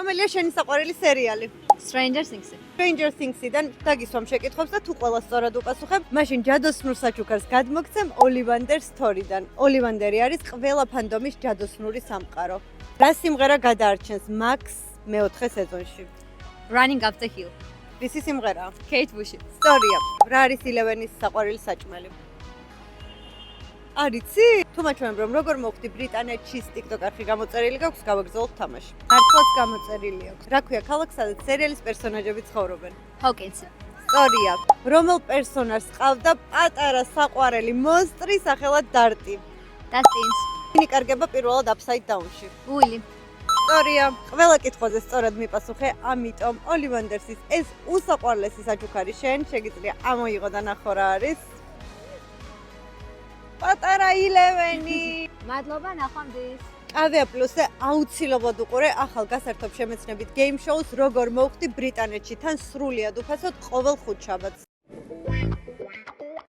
რომელია შენი საყვარელი სერიალი? Stranger Things. Stranger Things-იდან დაგისვამ შეკითხვებს და თუ ყველა სწორად უპასუხებ, მაშინ ჯადოსნურ საჩუქარს გადმოგცემ Ollivander Story-დან. Ollivander-ი არის ყველა ფანდომის ჯადოსნური სამყარო. რა სიმღერა გადაარჩენს Max მეოთხე სეზონში? Running Up the Hill. ისი სიმღერაა? Kate Bush. სწორია. რა არის Eleven-ის საყვარელი საჭმელი? არიცი? თუ მაჩვენებ რომ როგორ მოხდი ბრიტანეთში TikTok არხი გამოწერილი გაქვს, გავაგრძელოთ თამაში. მართლაც გამოწერილი აქვს. რა ქვია ქალაქს, სადაც სერიალის პერსონაჟები ცხოვრობენ? Hawkins. სწორია. რომელ პერსონაჟს ყავდა პატარა საყვარელი მონსტრი სახელად Dart-ი? Dustins. ვინი კარგება პირველად Upside Down-ში? Willy. სწორია. ყველა კითხვაზე სწორად მიპასუხე, ამიტომ Ollivanders-ის ეს უსაყვარლესი საჩუქარი შენ შეგიძლია ამოიღო და ნახო რა არის. პატარა Eleven-ი. მადლობა ნახვამდის. AVA Plus-ზე აუცილებლად უყურე ახალ გასართობ შემეცნებით გეიმ შოუს როგორ მოვხდი ბრიტანეთში თან სრულიად უფასოდ ყოველ ხუთშაბათს.